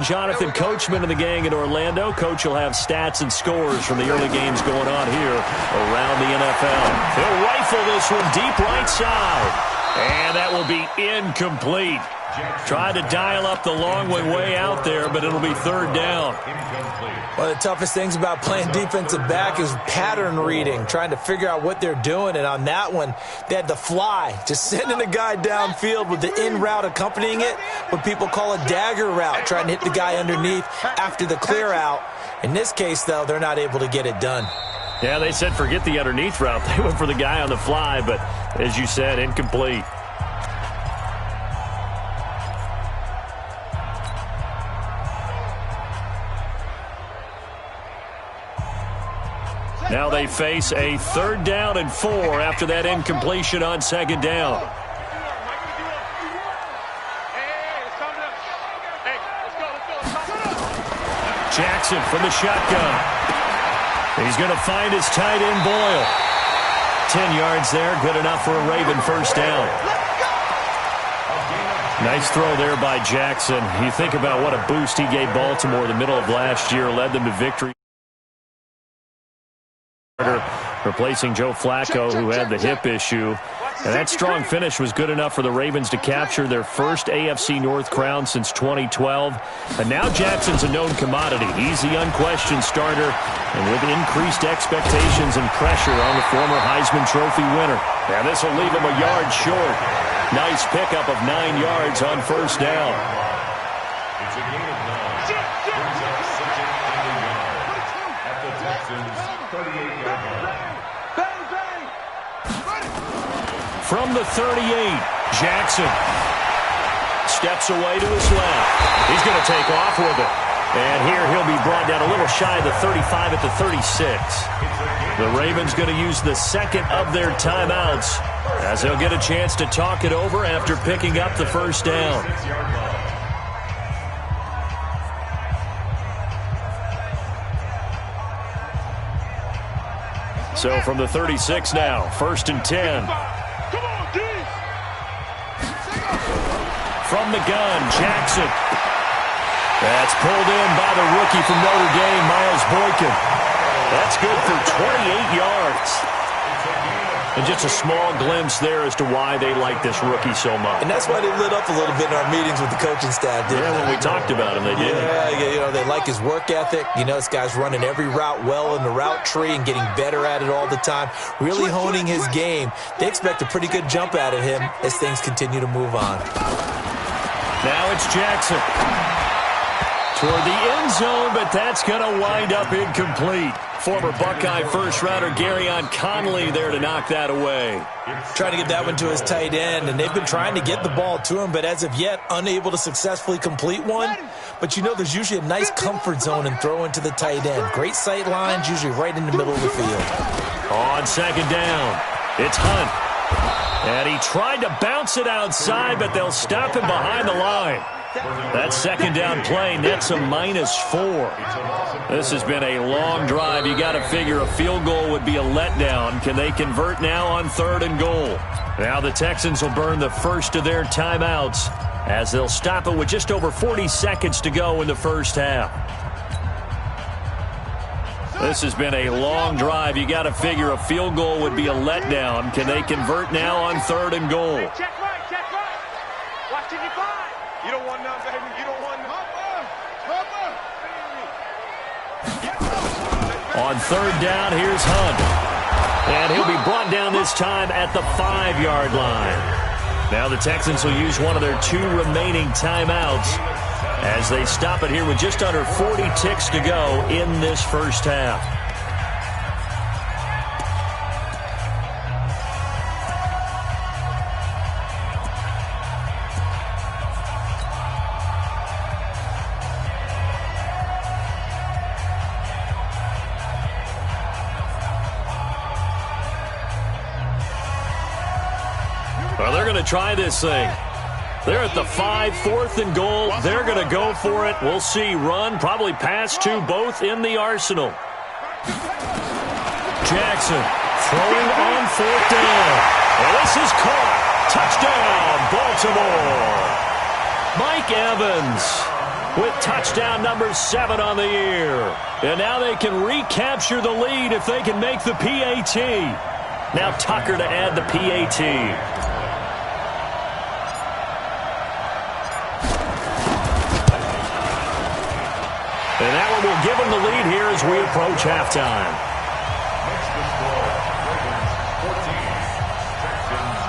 Jonathan Coachman and the gang in Orlando. Coach will have stats and scores from the early games going on here around the NFL. He'll rifle this one deep right side. And that will be incomplete. Tried to dial up the long one way out there, but it'll be third down. One of the toughest things about playing defensive back is pattern reading, trying to figure out what they're doing. And on that one, they had the fly, just sending a guy downfield with the in route accompanying it, what people call a dagger route, trying to hit the guy underneath after the clear out. In this case, though, they're not able to get it done. Yeah, they said forget the underneath route. They went for the guy on the fly, but as you said, incomplete. Now they face a 3rd down and 4 after that incompletion on 2nd down. Jackson from the shotgun. He's going to find his tight end Boyle. 10 yards there, good enough for a Raven first down. Nice throw there by Jackson. You think about what a boost he gave Baltimore in the middle of last year, led them to victory. Replacing Joe Flacco, who had the hip issue. And that strong finish was good enough for the Ravens to capture their first AFC North crown since 2012. And now Jackson's a known commodity. He's the unquestioned starter, and with increased expectations and pressure on the former Heisman Trophy winner. Now this will leave him a yard short. Nice pickup of 9 yards on first down. It's a gain of 9. Brings up second and a yard at the Texans' 38-yard line. From the 38, Jackson steps away to his left. He's going to take off with it. And here he'll be brought down a little shy of the 35 at the 36. The Ravens going to use the second of their timeouts as they'll get a chance to talk it over after picking up the first down. So from the 36 now, 1st and 10. From the gun, Jackson. That's pulled in by the rookie from Notre Dame, Miles Boykin. That's good for 28 yards. And just a small glimpse there as to why they like this rookie so much. And that's why they lit up a little bit in our meetings with the coaching staff. Yeah, when we talked about him, they did. Yeah, they like his work ethic. This guy's running every route well in the route tree and getting better at it all the time, really honing his game. They expect a pretty good jump out of him as things continue to move on. Now it's Jackson toward the end zone, but that's going to wind up incomplete. Former Buckeye first-rounder Garyon Conley there to knock that away. Trying to get that one to his tight end, and they've been trying to get the ball to him, but as of yet, unable to successfully complete one. But there's usually a nice comfort zone in throwing to the tight end. Great sight lines, usually right in the middle of the field. On 2nd down, it's Hunt. And he tried to bounce it outside, but they'll stop him behind the line. That 2nd down play nets a -4. This has been a long drive. You got to figure a field goal would be a letdown. Can they convert now on 3rd and goal? Now the Texans will burn the first of their timeouts as they'll stop it with just over 40 seconds to go in the first half. This has been a long drive. You got to figure a field goal would be a letdown. Can they convert now on 3rd and goal? Check right. Watch it, you don't want none, baby. You don't want none. On 3rd down, here's Hunt. And he'll be brought down this time at the 5-yard line. Now the Texans will use one of their 2 remaining timeouts as they stop it here with just under 40 ticks to go in this first half. Well, they're going to try this thing. They're at the 5, 4th and goal. They're going to go for it. We'll see. Run, probably pass to both in the arsenal. Jackson throwing on 4th down. And this is caught. Touchdown, Baltimore. Mike Evans with touchdown number 7 on the year. And now they can recapture the lead if they can make the PAT. Now Tucker to add the PAT. And that one will give them the lead here as we approach halftime. Next to score, Ravens 14, Texans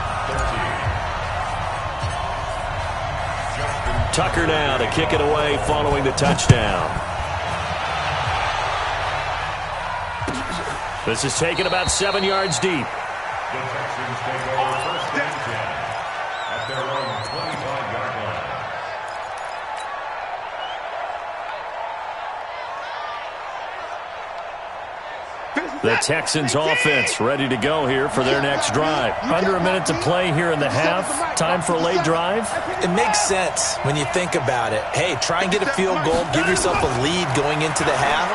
13. Tucker now to kick it away following the touchdown. This is taken about 7 yards deep. The Texans take over first and 10 at their own 25-yard line. The Texans offense ready to go here for their next drive. Under a minute to play here in the half. Time for a late drive. It makes sense when you think about it. Hey, try and get a field goal. Give yourself a lead going into the half.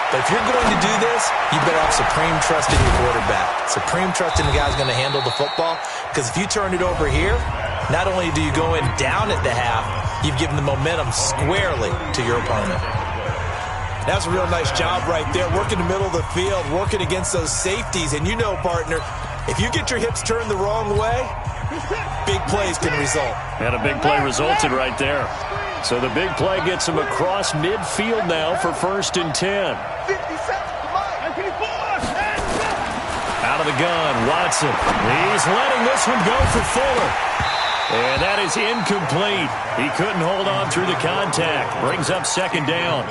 But if you're going to do this, you better have supreme trust in your quarterback. Supreme trust in the guy's going to handle the football. Because if you turn it over here, not only do you go in down at the half, you've given the momentum squarely to your opponent. That's a real nice job right there. Working the middle of the field, working against those safeties. And you know, partner, if you get your hips turned the wrong way, big plays can result. And a big play resulted right there. So the big play gets him across midfield now for 1st and 10. Out of the gun, Watson. He's letting this one go for Fuller. And that is incomplete. He couldn't hold on through the contact. Brings up 2nd down.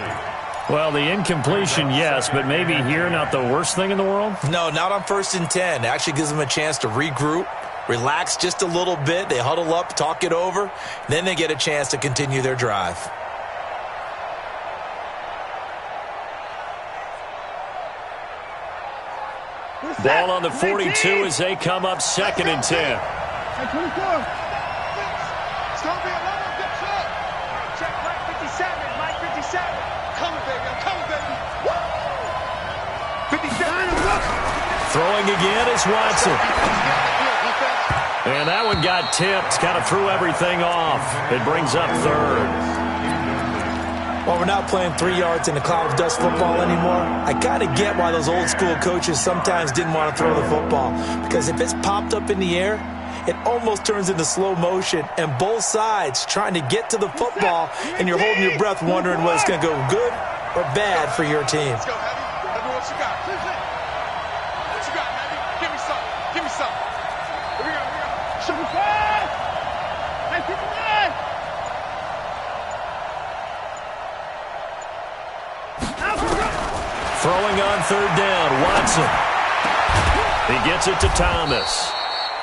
Well, the incompletion, yes, but maybe here not the worst thing in the world? No, not on 1st and 10. It actually gives them a chance to regroup, relax just a little bit. They huddle up, talk it over. Then they get a chance to continue their drive. Ball on the 42 as they come up 2nd and 10. Throwing again is Watson. And that one got tipped. Kind of threw everything off. It brings up 3rd. Well, we're not playing 3 yards in a cloud of dust football anymore. I kind of get why those old school coaches sometimes didn't want to throw the football. Because if it's popped up in the air, it almost turns into slow motion. And both sides trying to get to the football, and you're holding your breath wondering whether it's going to go good or bad for your team. Let's go, Heavy. Let me what you got. What you got, Heavy? Give me some. Give me some. Here we go. Here we go. Shoot me fast. Hey, keep it in. Throwing on 3rd down, Watson. He gets it to Thomas.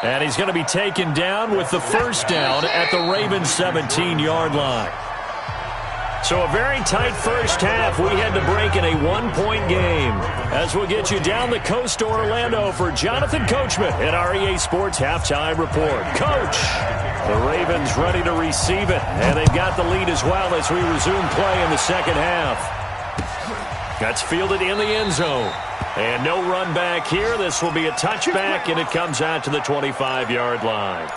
And he's going to be taken down with the 1st down at the Ravens 17-yard line. So a very tight first half. We had to break in a 1-point game. As we'll get you down the coast to Orlando for Jonathan Coachman at our EA Sports Halftime Report. Coach, the Ravens ready to receive it. And they've got the lead as well as we resume play in the 2nd half. That's fielded in the end zone. And no run back here. This will be a touchback, and it comes out to the 25-yard line.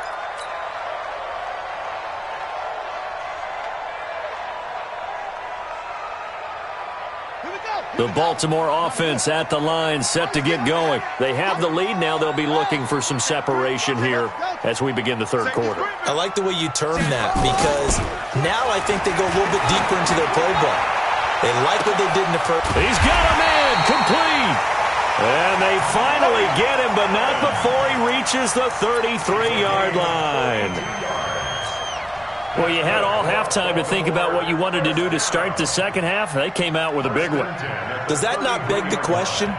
The Baltimore offense at the line, set to get going. They have the lead now. They'll be looking for some separation here as we begin the 3rd quarter. I like the way you term that, because now I think they go a little bit deeper into their playbook. They like what they did in the first. He's got a man, complete. And they finally get him, but not before he reaches the 33-yard line. Well, you had all halftime to think about what you wanted to do to start the 2nd half. They came out with a big one. Does that not beg the question?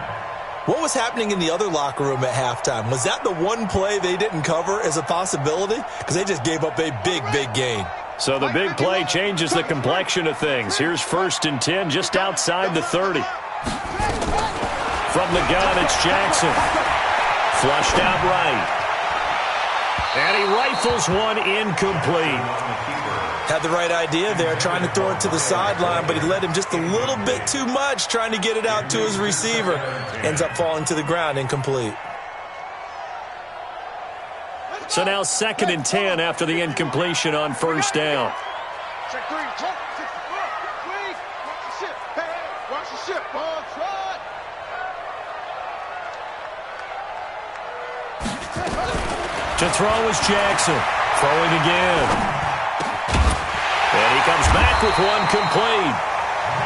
What was happening in the other locker room at halftime? Was that the one play they didn't cover as a possibility? Because they just gave up a big, big gain. So the big play changes the complexion of things. Here's 1st and 10 just outside the 30. From the gun, it's Jackson. Flushed out right. And he rifles one incomplete. Had the right idea there, trying to throw it to the sideline, but he led him just a little bit too much, trying to get it out to his receiver. Ends up falling to the ground, incomplete. So now 2nd and 10 after the incompletion on 1st down. your shit, ball. Try. To throw is Jackson. Throwing again. And he comes back with one complete.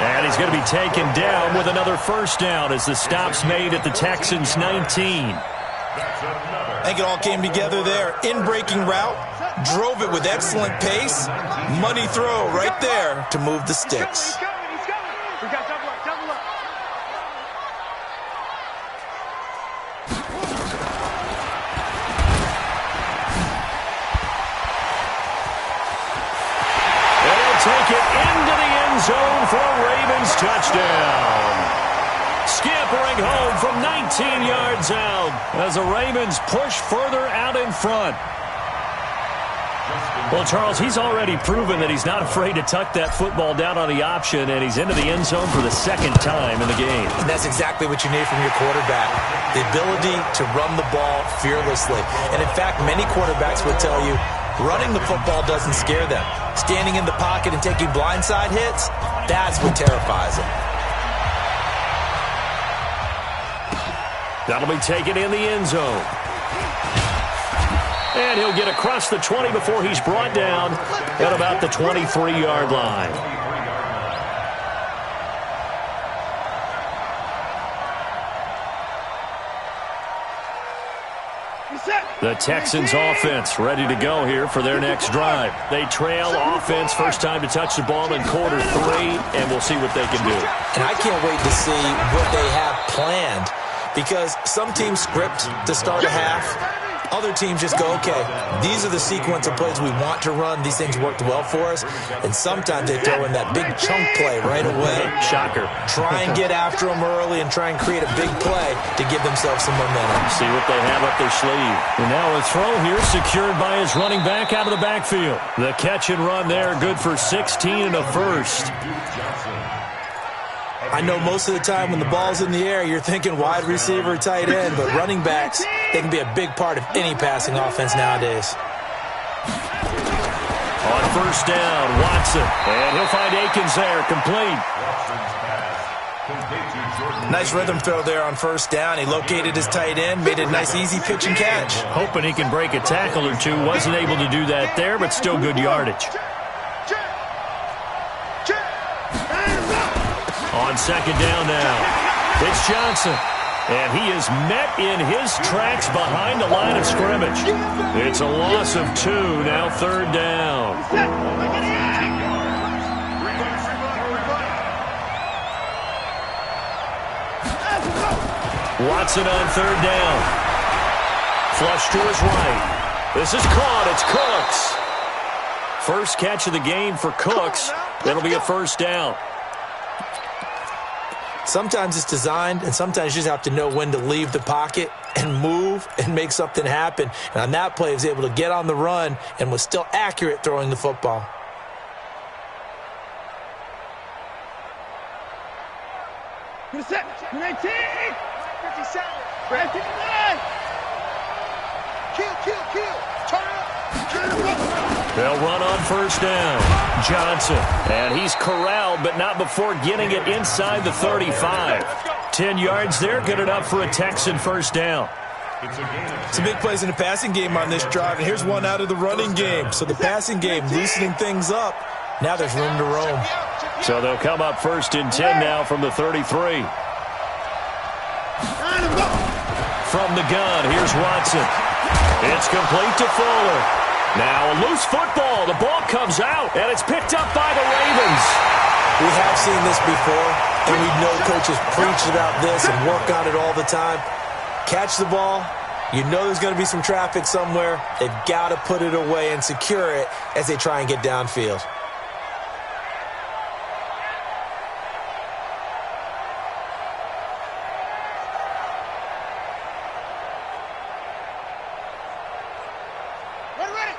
And he's going to be taken down with another first down as the stop's made at the Texans' 19. I think it all came together there. In-breaking route, drove it with excellent pace. Money throw right there to move the sticks. He's coming. We got double up. And he'll take it into the end zone for a Ravens touchdown. Scampering home from 19 yards out as the Ravens push further out in front. Well, Charles, he's already proven that he's not afraid to tuck that football down on the option, and he's into the end zone for the second time in the game. And that's exactly what you need from your quarterback, the ability to run the ball fearlessly. And in fact, many quarterbacks would tell you running the football doesn't scare them. Standing in the pocket and taking blindside hits, that's what terrifies them. That'll be taken in the end zone. And he'll get across the 20 before he's brought down at about the 23-yard line. The Texans offense ready to go here for their next drive. They trail offense, first time to touch the ball in quarter 3, and we'll see what they can do. And I can't wait to see what they have planned, because some teams script to start a half. Other teams just go, okay, these are the sequence of plays we want to run. These things worked well for us. And sometimes they throw in that big chunk play right away. Shocker. Try and get after them early and try and create a big play to give themselves some momentum. See what they have up their sleeve. And now a throw here secured by his running back out of the backfield. The catch and run there, good for 16 and a first. I know most of the time when the ball's in the air, you're thinking wide receiver, tight end, but running backs, they can be a big part of any passing offense nowadays. On first down, Watson, and he'll find Akins there, complete. Nice rhythm throw there on first down. He located his tight end, made a nice easy pitch and catch. Hoping he can break a tackle or two. Wasn't able to do that there, but still good yardage. On second down now, it's Johnson. And he is met in his tracks behind the line of scrimmage. It's a loss of 2, now third down. Watson on third down. Flush to his right. This is caught. It's Cooks. First catch of the game for Cooks. That'll be a first down. Sometimes it's designed, and sometimes you just have to know when to leave the pocket and move and make something happen. And on that play, he was able to get on the run and was still accurate throwing the football. Good set. 19. 57. 59. Kill. Turn up. They'll run on first down. Johnson. And he's corralled, but not before getting it inside the 35. 10 yards there, good enough for a Texan first down. Some big plays in the passing game on this drive, and here's one out of the running game. So the passing game loosening things up. Now there's room to roam. So they'll come up first and 10 now from the 33. From the gun, here's Watson. It's complete to Fuller. Now a loose football. The ball comes out, and it's picked up by the Ravens. We have seen this before, and we know coaches preach about this and work on it all the time. Catch the ball. You know there's going to be some traffic somewhere. They've got to put it away and secure it as they try and get downfield.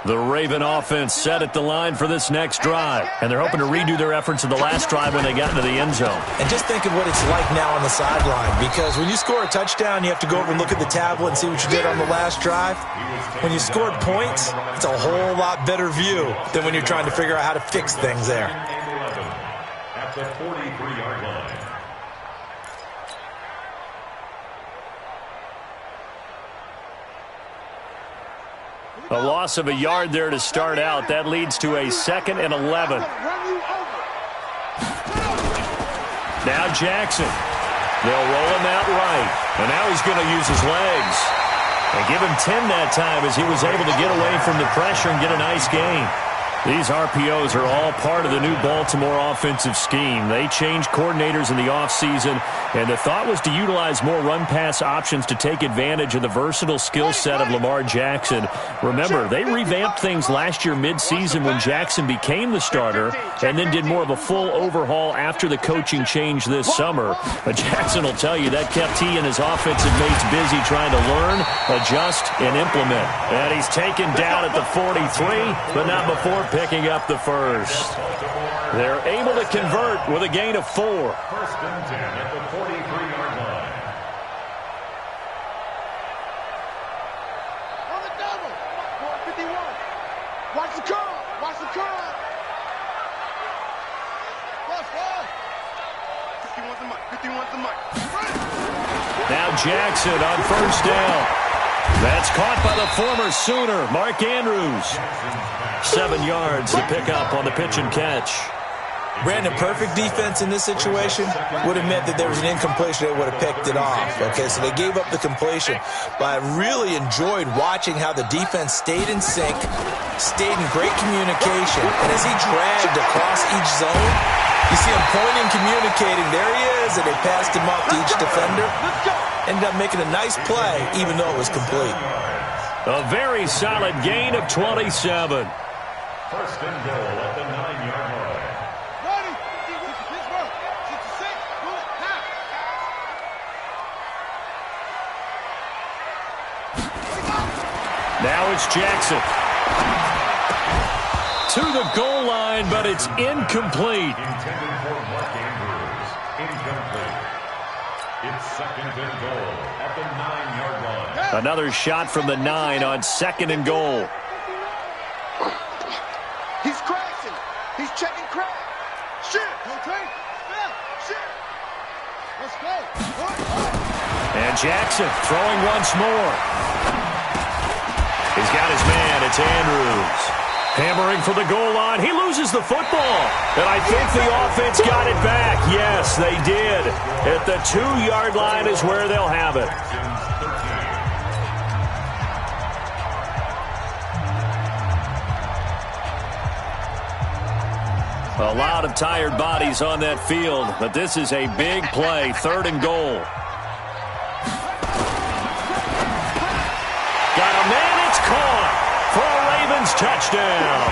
The Raven offense set at the line for this next drive, and they're hoping to redo their efforts of the last drive when they got into the end zone. And just think of what it's like now on the sideline, because when you score a touchdown, you have to go over and look at the tablet and see what you did on the last drive. When you scored points, it's a whole lot better view than when you're trying to figure out how to fix things there. At the 43-yard line. A loss of a yard there to start out. That leads to a 2nd and 11. Now Jackson. They'll roll him out right. And now he's going to use his legs. And give him 10 that time as he was able to get away from the pressure and get a nice gain. These RPOs are all part of the new Baltimore offensive scheme. They changed coordinators in the offseason, and the thought was to utilize more run-pass options to take advantage of the versatile skill set of Lamar Jackson. Remember, they revamped things last year midseason when Jackson became the starter and then did more of a full overhaul after the coaching change this summer. But Jackson will tell you that kept he and his offensive mates busy trying to learn, adjust, and implement. And he's taken down at the 43, but not before picking up the first. They're able to convert with a gain of 4. 1st and 10 at the 43-yard line. On the double. 51. Watch the curl. Watch the curl. Plus 51's the mic. 51's the mic. Now Jackson on 1st down. That's caught by the former Sooner, Mark Andrews. 7 yards to pick up on the pitch and catch. Brandon, perfect defense in this situation would have meant that there was an incompletion that would have picked it off. Okay, so they gave up the completion. But I really enjoyed watching how the defense stayed in sync, stayed in great communication. And as he dragged across each zone, you see him pointing, communicating. There he is, and they passed him off to each defender. Ended up making a nice play, even though it was complete. A very solid gain of 27. 1st and goal at the 9-yard line. Ready? This work. 66. Pull it. Now it's Jackson. To the goal line, but it's incomplete. Intended for Mark Andrews. Incomplete. It's 2nd and goal at the 9-yard line. Another shot from the 9 on 2nd and goal. He's crashing. He's checking crash. Shit. Okay. Shit. Let's go. And Jackson throwing once more. He's got his man. It's Andrews. Hammering for the goal line. He loses the football. And I think the offense got it back. Yes, they did. At the 2-yard line is where they'll have it. A lot of tired bodies on that field, but this is a big play. 3rd and goal. Got a man. It's caught for a Ravens touchdown.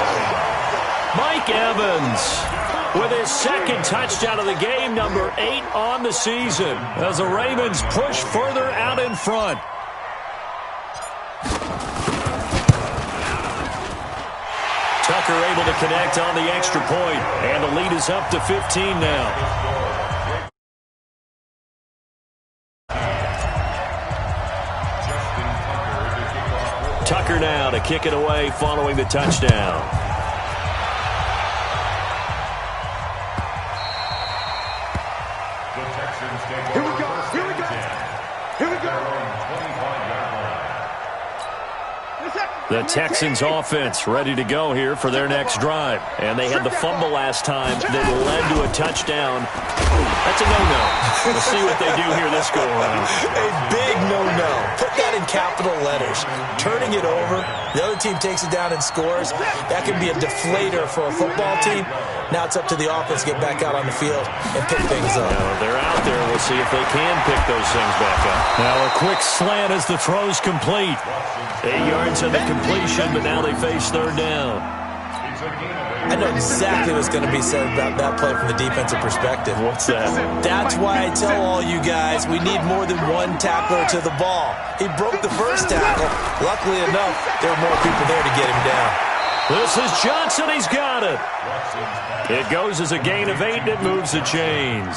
Mike Evans with his 2nd touchdown of the game, number 8 on the season, as the Ravens push further out in front. Tucker able to connect on the extra point, and the lead is up to 15 now. Tucker now to kick it away following the touchdown. Here we go. Here we go. Here we go. The Texans offense ready to go here for their next drive. And they had the fumble last time that led to a touchdown. That's a no-no. We'll see what they do here this go-around. A big no-no. Put that in capital letters. Turning it over, the other team takes it down and scores. That can be a deflator for a football team. Now it's up to the offense to get back out on the field and pick things up. Now, they're out there. We'll see if they can pick those things back up. Now a quick slant as the throw's complete. 8 yards in the completion, but now they face 3rd down. I know exactly what's going to be said about that play from the defensive perspective. What's that? That's why I tell all you guys we need more than one tackler to the ball. He broke the first tackle. Luckily enough, there were more people there to get him down. This is Johnson. He's got it. It goes as a gain of 8, and it moves the chains.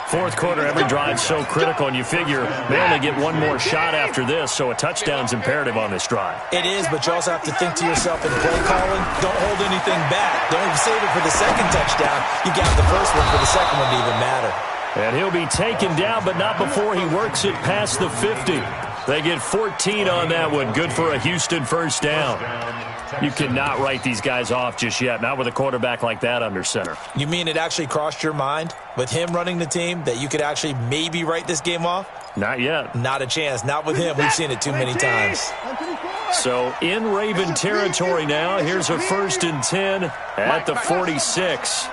4th quarter, every drive's so critical, and you figure they only get one more shot after this, so a touchdown's imperative on this drive. It is, but you also have to think to yourself in play calling, don't hold anything back. Don't save it for the 2nd touchdown. You got the first one for the 2nd one to even matter. And he'll be taken down, but not before he works it past the 50. They get 14 on that one. Good for a Houston first down. You cannot write these guys off just yet, not with a quarterback like that under center. You mean it actually crossed your mind with him running the team that you could actually maybe write this game off? Not yet. Not a chance. Not with him. We've seen it too many times. So in Raven territory now. Here's a 1st and 10 at the 46.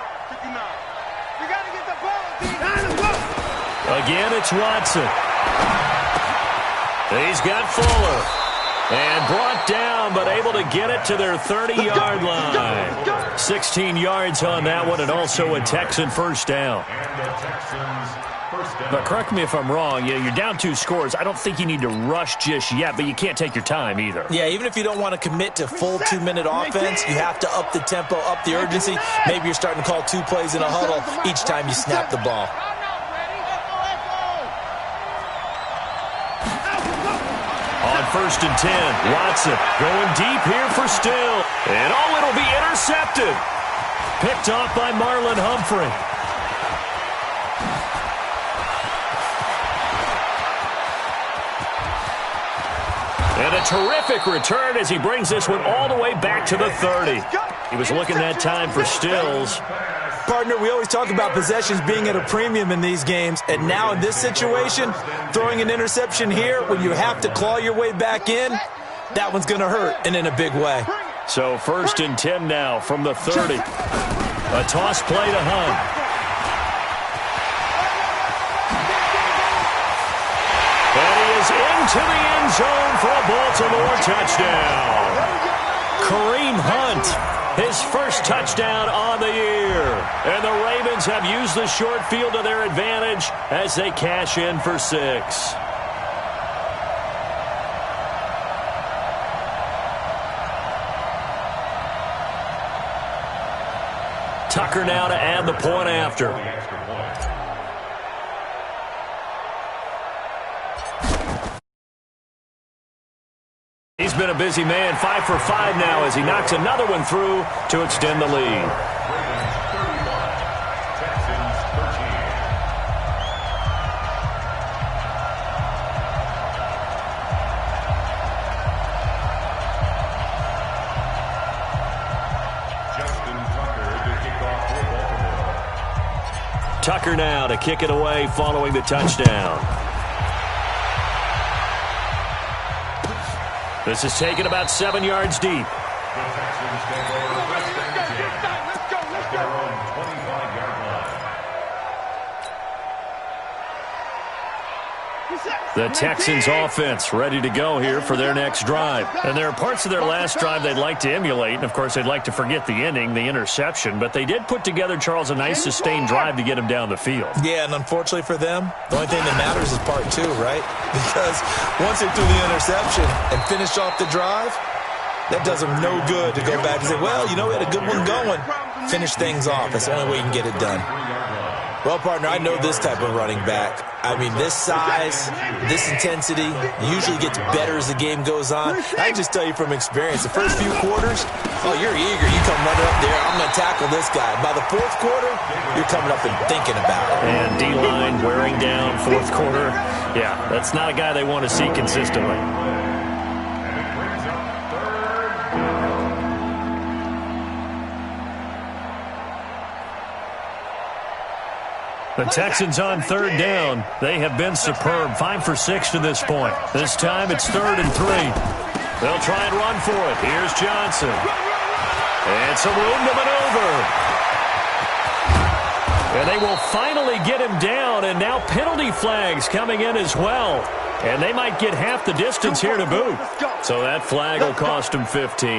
Again, it's Watson. He's got Fuller. And brought down, but able to get it to their 30-yard line. 16 yards on that one, and also a Texan first down. But correct me if I'm wrong. You're down 2 scores. I don't think you need to rush just yet, but you can't take your time either. Yeah, even if you don't want to commit to full 2-minute offense, you have to up the tempo, up the urgency. Maybe you're starting to call 2 plays in a huddle each time you snap the ball. On 1st and 10, Watson going deep here for Still. And it'll be intercepted. Picked off by Marlon Humphrey. And a terrific return as he brings this one all the way back to the 30. He was looking that time for Stills. Partner, we always talk about possessions being at a premium in these games, and now in this situation, throwing an interception here when you have to claw your way back in, that one's going to hurt, and in a big way. So 1st and 10 now from the 30. A toss play to Hunt. And he is into the end zone for a Baltimore touchdown. Kareem Hunt. His first touchdown on the year. And the Ravens have used the short field to their advantage as they cash in for 6. Tucker now to add the point after. He's been a busy man, 5 for 5 now as he knocks another one through to extend the lead. Tucker now to kick it away following the touchdown. This is taken about 7 yards deep. The Texans offense ready to go here for their next drive. And there are parts of their last drive they'd like to emulate. And, of course, they'd like to forget the ending, the interception. But they did put together, Charles, a nice sustained drive to get him down the field. Yeah, and unfortunately for them, the only thing that matters is part 2, right? Because once they threw the interception and finished off the drive, that does them no good to go back and say, well, you know, we had a good one going. Finish things off. That's the only way you can get it done. Well, partner, I know this type of running back. I mean, this size, this intensity usually gets better as the game goes on. I can just tell you from experience, the first few quarters, oh, you're eager. You come running up there, I'm going to tackle this guy. By the 4th quarter, you're coming up and thinking about it. And D-line wearing down 4th quarter. Yeah, that's not a guy they want to see consistently. The Texans on 3rd down. They have been superb. 5 for 6 to this point. This time it's 3rd and 3. They'll try and run for it. Here's Johnson. And some room to maneuver. And they will finally get him down. And now penalty flags coming in as well. And they might get half the distance here to boot. So that flag will cost him 15.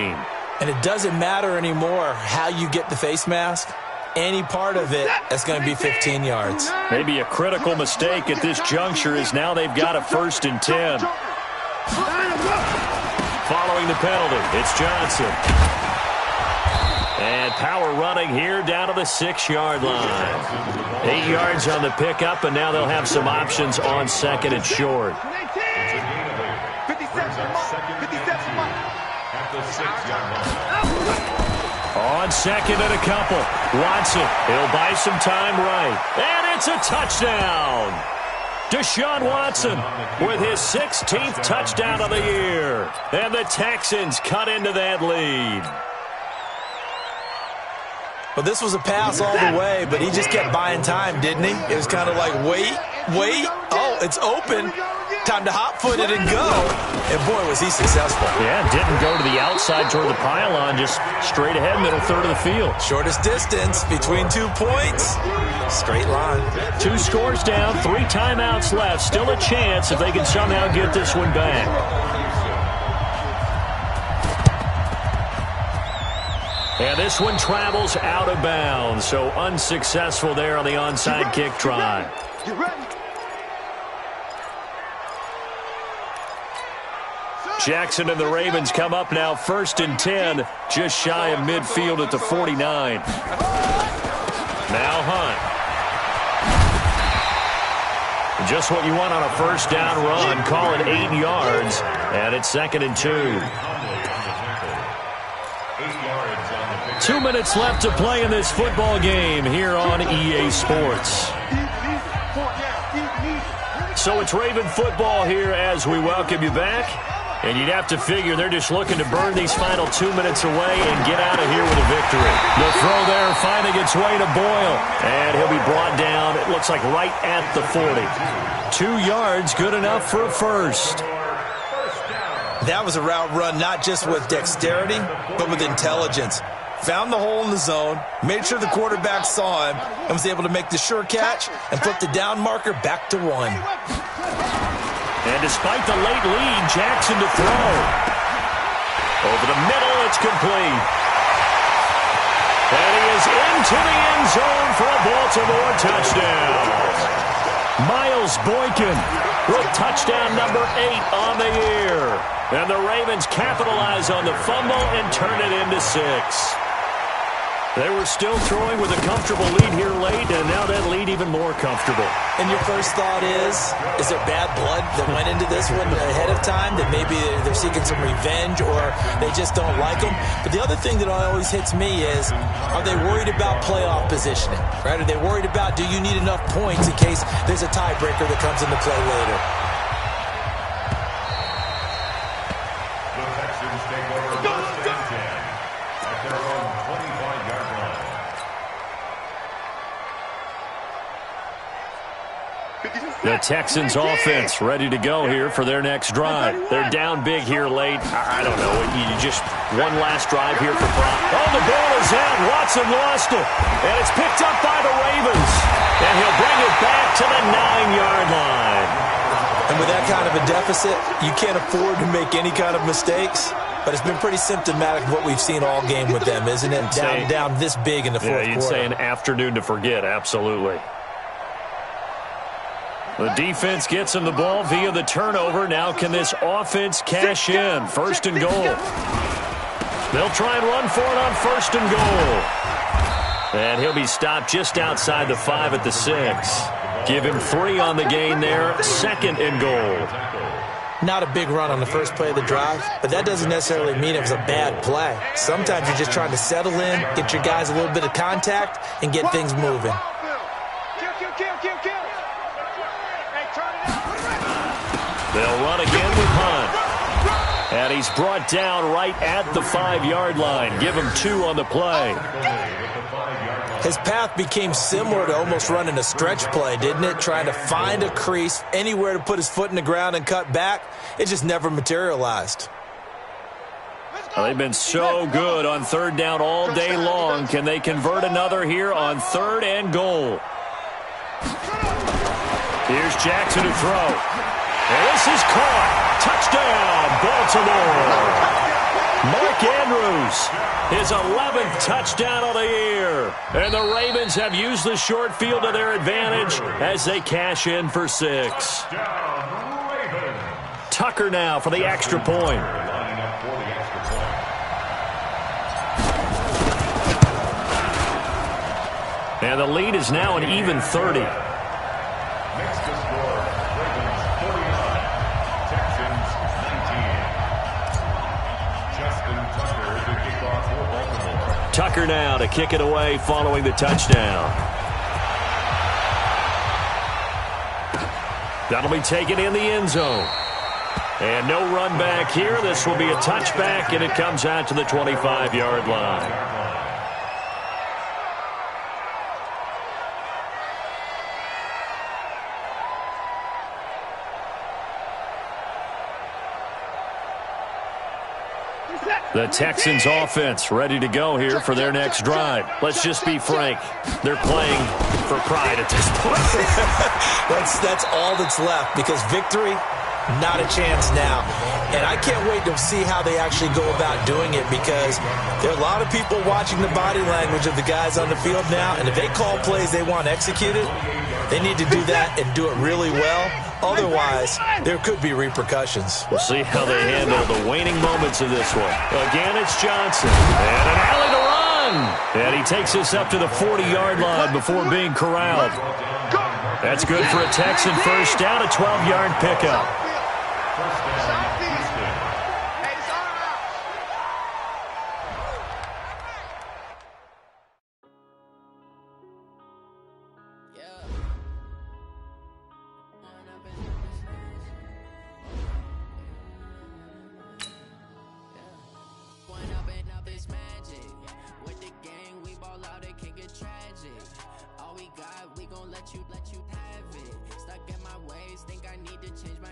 And it doesn't matter anymore how you get the face mask. Any part of it, that's going to be 15 yards. Maybe a critical mistake at this juncture is now they've got a 1st and 10. Following the penalty, it's Johnson. And power running here down to the 6-yard line. 8 yards on the pickup, and now they'll have some options on 2nd and short. On 2nd and a couple. Watson, he'll buy some time right. And it's a touchdown. Deshaun Watson with his 16th touchdown of the year. And the Texans cut into that lead. Well, this was a pass all the way, but he just kept buying time, didn't he? It was kind of like, wait. Oh, it's open. Time to hot-foot it and go. And, boy, was he successful. Yeah, didn't go to the outside toward the pylon, just straight ahead, middle third of the field. Shortest distance between 2 points. Straight line. 2 scores down, 3 timeouts left. Still a chance if they can somehow get this one back. And this one travels out of bounds, so unsuccessful there on the onside kick try. Jackson and the Ravens come up now 1st and 10, just shy of midfield at the 49. Now Hunt. Just what you want on a first down run. Call it 8 yards, and it's 2nd and 2. 2 minutes left to play in this football game here on EA Sports. So it's Raven football here as we welcome you back. And you'd have to figure they're just looking to burn these final 2 minutes away and get out of here with a victory. The throw there finding its way to Boyle. And he'll be brought down, it looks like right at the 40. 2 yards, good enough for a first. That was a route run not just with dexterity, but with intelligence. Found the hole in the zone, made sure the quarterback saw him, and was able to make the sure catch and flip the down marker back to 1. And despite the late lead, Jackson to throw. Over the middle, it's complete. And he is into the end zone for a Baltimore touchdown. Miles Boykin with touchdown number 8 on the year. And the Ravens capitalize on the fumble and turn it into 6. They were still throwing with a comfortable lead here late, and now that lead even more comfortable. And your first thought is there bad blood that went into this one ahead of time, that maybe they're seeking some revenge or they just don't like them? But the other thing that always hits me is, are they worried about playoff positioning? Right? Are they worried about, do you need enough points in case there's a tiebreaker that comes into play later? The Texans take over 1st and 10 at their own 25-yard line. The Texans offense ready to go here for their next drive. They're down big here late. I don't know. You just one last drive here for Brock. Oh, the ball is out. Watson lost it. And it's picked up by the Ravens. And he'll bring it back to the 9-yard line. And with that kind of a deficit, you can't afford to make any kind of mistakes. But it's been pretty symptomatic of what we've seen all game with them, isn't it? Down this big in the fourth quarter. You'd say an afternoon to forget, absolutely. The defense gets him the ball via the turnover. Now can this offense cash in? 1st and goal. They'll try and run for it on 1st and goal. And he'll be stopped just outside the 5 at the 6. Give him 3 on the gain there. 2nd and goal. Not a big run on the first play of the drive, but that doesn't necessarily mean it was a bad play. Sometimes you're just trying to settle in, get your guys a little bit of contact, and get things moving. They'll run again with Hunt. And he's brought down right at the 5-yard line. Give him 2 on the play. His path became similar to almost running a stretch play, didn't it? Trying to find a crease, anywhere to put his foot in the ground and cut back. It just never materialized. Well, they've been so good on 3rd down all day long. Can they convert another here on 3rd and goal? Here's Jackson to throw. And this is caught. Touchdown, Baltimore. Mark Andrews, his 11th touchdown of the year. And the Ravens have used the short field to their advantage as they cash in for 6. Tucker now for the extra point. And the lead is now an even 30. Makes the score, Ravens 49, Texans 19. Justin Tucker to kick off for Baltimore. Tucker now to kick it away following the touchdown. That'll be taken in the end zone. And no run back here. This will be a touchback, and it comes out to the 25-yard line. The Texans offense ready to go here for their next drive. Let's just be frank. They're playing for pride at this point. That's all that's left, because victory, not a chance now. And I can't wait to see how they actually go about doing it, because there are a lot of people watching the body language of the guys on the field now, and if they call plays they want executed, they need to do that and do it really well. Otherwise, there could be repercussions. We'll see how they handle the waning moments of this one. Again, it's Johnson. And an alley to run. And he takes us up to the 40-yard line before being corralled. That's good for a Texan first down, a 12-yard pickup. Let you have it. Stuck in my ways, think I need to change my